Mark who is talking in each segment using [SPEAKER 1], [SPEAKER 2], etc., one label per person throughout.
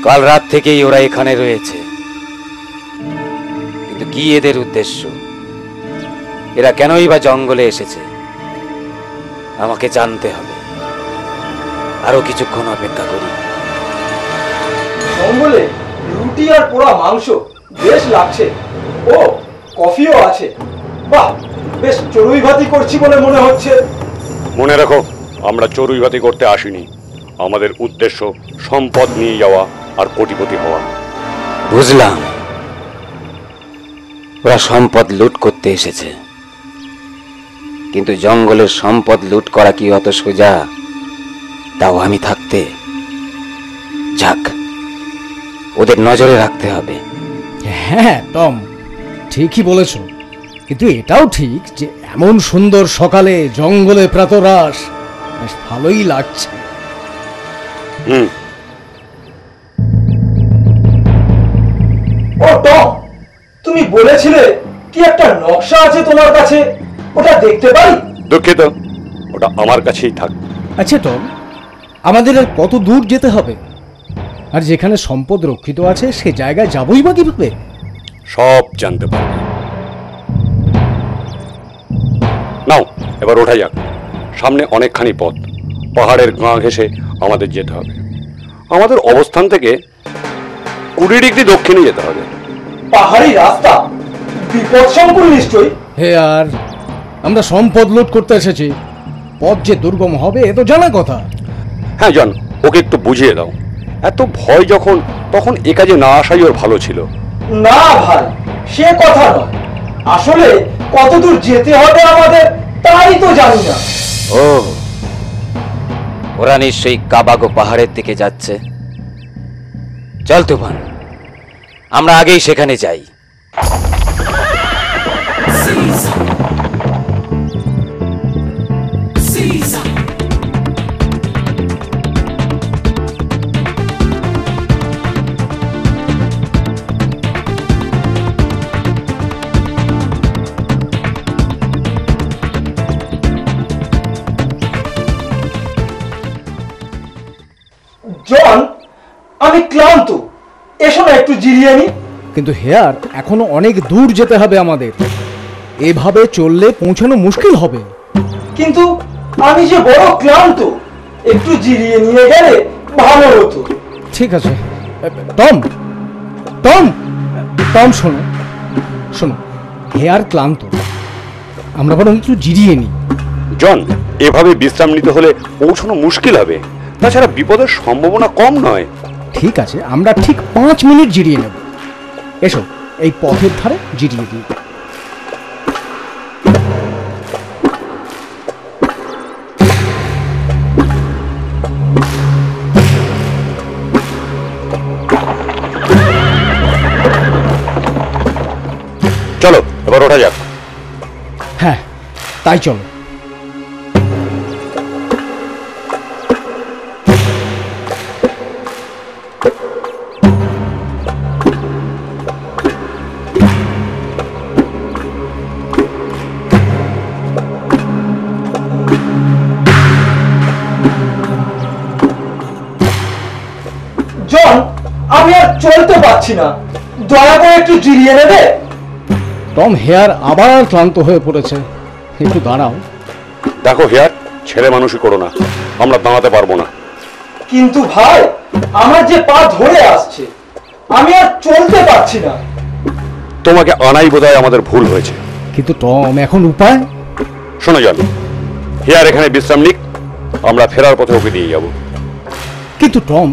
[SPEAKER 1] কাল রাত থেকেই ওরা এখানে রয়েছে, কিন্তু কি এদের উদ্দেশ্য? এরা কেনই বা জঙ্গলে এসেছে আমাকে জানতে হবে। আরো কিছুক্ষণ অপেক্ষা করি।
[SPEAKER 2] জঙ্গলে রুটি আর পোড়া মাংস বেশ লাগছে। ও কফিও আছে। বাহ, বেশ চড়ুইভাতি করছি বলে মনে হচ্ছে।
[SPEAKER 3] মনে রাখো, আমরা চড়ুইভাতি করতে আসিনি। আমাদের উদ্দেশ্য সম্পদ নিয়ে যাওয়া আর কোটিপতি হওয়া।
[SPEAKER 1] বুঝলাম, ওরা সম্পদ লুট করতে এসেছে, কিন্তু জঙ্গলের সম্পদ লুট করা কি অত সোজা? তাও আমি থাকতে। যাক, ওদের নজরে রাখতে হবে।
[SPEAKER 4] হ্যাঁ টম, ঠিকই বলেছ, কিন্তু এটাও ঠিক যে এমন সুন্দর সকালে জঙ্গলে প্রাতরাশ বেশ ভালোই লাগছে।
[SPEAKER 2] ও টম, তুমি বলেছিলে কি একটা নকশা আছে তোমার কাছে, ওটা দেখতে পারি?
[SPEAKER 3] দুঃখিত, ওটা আমার কাছেই থাক।
[SPEAKER 4] আচ্ছা টম, আমাদের আর কত দূর যেতে হবে? আর যেখানে সম্পদ রক্ষিত আছে সে জায়গায় যাবই বা কিভাবে?
[SPEAKER 3] সব জানতে পারবে। নাও, এবার ওঠা যাক। সামনে অনেকখানি পথ, পাহাড়ের গা ঘেঁষে আমাদের যেতে হবে। আমাদের অবস্থান থেকে 20 ডিগ্রি দক্ষিণে যেতে হবে।
[SPEAKER 2] পাহাড়ি রাস্তা, বিপদসংকুল নিশ্চয়ই।
[SPEAKER 4] হে, আর আমরা সম্পদ লুট করতে এসেছি, পথ যে দুর্গম হবে এ তো জানা কথা।
[SPEAKER 3] হ্যাঁ জন, ওকে একটু বুঝিয়ে দাও। এত ভয় যখন, তখন এ কাজে না আসাই ওর ভালো ছিল।
[SPEAKER 2] না ভাই, সে কথা নয়। আসলে কতদূর যেতে হবে আমাদের তাই তো জানি না।
[SPEAKER 1] ও, ওরা নিশ্চয়ই কাবাগো পাহাড়ের দিকে যাচ্ছে। চল তুফান, আমরা আগেই সেখানে যাই।
[SPEAKER 2] জন, আমি ক্লান্ত, এসো না একটু জিরিয়ে নি।
[SPEAKER 4] কিন্তু হেয়ার, এখনো অনেক দূর যেতে হবে আমাদের। এভাবে চললে পৌঁছানো মুশকিল হবে।
[SPEAKER 2] কিন্তু আমি যে বড় ক্লান্ত, একটু জিরিয়ে নিয়ে গেলে ভালো হতো।
[SPEAKER 4] ঠিক আছে টম, টম, টম, শোনো শোনো, হেয়ার ক্লান্ত, আমরা বরং একটু জিরিয়ে নিই।
[SPEAKER 3] জন, এভাবে বিশ্রাম নিতে হলে পৌঁছানো মুশকিল হবে। তাছাড়া বিপদের সম্ভাবনা কম নয়।
[SPEAKER 4] ঠিক আছে, আমরা ঠিক 5 মিনিট জিরিয়ে নেব। এসো, এই পথের ধারে জিরিয়ে দিই।
[SPEAKER 3] চলো, এবার ওঠা যাক।
[SPEAKER 4] হ্যাঁ, তাই চলো।
[SPEAKER 2] জন, আমি আর চলতে পারছি না, দয়া করে একটু জিরিয়ে নেবে।
[SPEAKER 4] টম, হেয়ার আবার ক্লান্ত হয়ে পড়েছে, একটু দাঁড়াও।
[SPEAKER 3] দেখো হেয়ার, ছেলে মানুষই করো না, আমরা দাঁড়াতে পারবো না।
[SPEAKER 2] কিন্তু ভাই, আমার যে পা ধরে আসছে, আমি আর চলতে পারছি না।
[SPEAKER 3] তোমাকে আনাই বোধহয় আমাদের ভুল হয়েছে।
[SPEAKER 4] কিন্তু টম, এখন উপায়?
[SPEAKER 3] শোনো জন, হেয়ার এখানে বিশ্রাম নিক, আমরা ফেরার পথে ওকে দিয়ে যাব।
[SPEAKER 4] কিন্তু টম,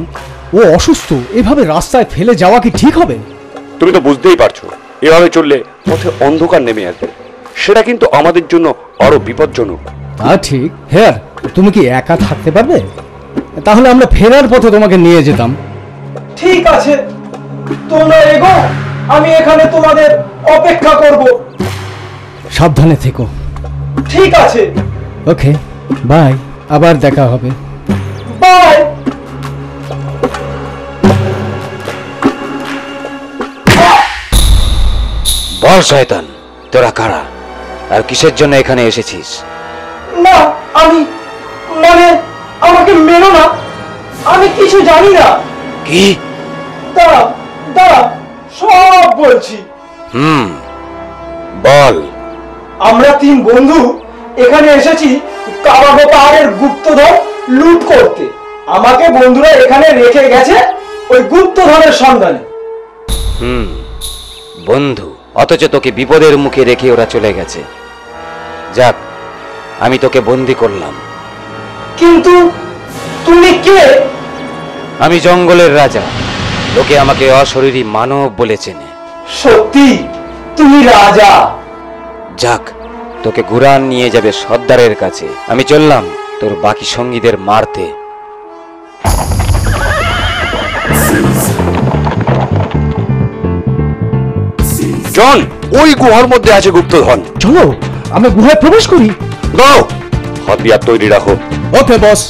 [SPEAKER 4] ও অসুস্থ, এভাবে রাস্তায় ফেলে যাওয়া কি ঠিক হবে?
[SPEAKER 3] তুমি তো বুঝতেই পারছো, এভাবে চললে পথে অন্ধকার নেমে আসবে। সেটা কিন্তু আমাদের জন্য আরো বিপজ্জনক।
[SPEAKER 4] তা ঠিক। হেয়ার, তুমি কি একা থাকতে পারবে? তাহলে আমরা ফেরার পথে তোমাকে নিয়ে যেতাম।
[SPEAKER 2] ঠিক আছে, তোমরা এগো, আমি এখানে তোমাদের অপেক্ষা করব।
[SPEAKER 4] সাবধানে থেকো।
[SPEAKER 2] ঠিক আছে।
[SPEAKER 4] ওকে, বাই, আবার দেখা হবে।
[SPEAKER 2] বাই।
[SPEAKER 1] বল শয়তান, তোরা কারা আর কিসের জন্য এখানে এসেছিস?
[SPEAKER 2] না, আমি মানে আমাকে মেনো না, আমি কিছু জানি না।
[SPEAKER 1] কি?
[SPEAKER 2] দাঁড়া দাঁড়া, সব বলছি।
[SPEAKER 1] বল।
[SPEAKER 2] আমরা 3 বন্ধু এখানে এসেছি কাবাগো পাহাড়ের গুপ্তধন লুট করতে। আমাকে বন্ধুরা এখানে রেখে গেছে ওই গুপ্তধনের সন্ধানে।
[SPEAKER 1] বন্ধু, অথচ তোকে বিপদের মুখে রেখে ওরা চলে গেছে। যাক, আমি তোকে বন্দি করলাম।
[SPEAKER 2] কিন্তু তুমি কে?
[SPEAKER 1] আমি জঙ্গলের রাজা। লোকে আমাকে অশরীরী মানব বলে চেনে।
[SPEAKER 2] সত্যি তুমি রাজা?
[SPEAKER 1] যাক, তোকে ঘুরান নিয়ে যাবে সর্দারের কাছে। আমি চললাম তোর বাকি সঙ্গীদের মারতে।
[SPEAKER 3] জন, ওই গুহার মধ্যে আছে গুপ্তধন।
[SPEAKER 4] চলো আমরা গুহায় প্রবেশ করি।
[SPEAKER 3] দাও, হাতিয়ার তৈরি রাখো।
[SPEAKER 4] ওকে বস।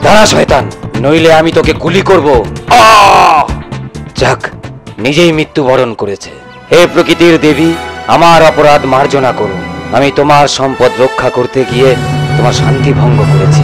[SPEAKER 1] দাঁড়া শয়তান, নইলে আমি তোকে গুলি করব। যাক, নিজেই মৃত্যুবরণ করেছে। হে প্রকৃতির দেবী, আমার অপরাধ মার্জনা করুন। আমি তোমার সম্পদ রক্ষা করতে গিয়ে তোমার শান্তি ভঙ্গ করেছি।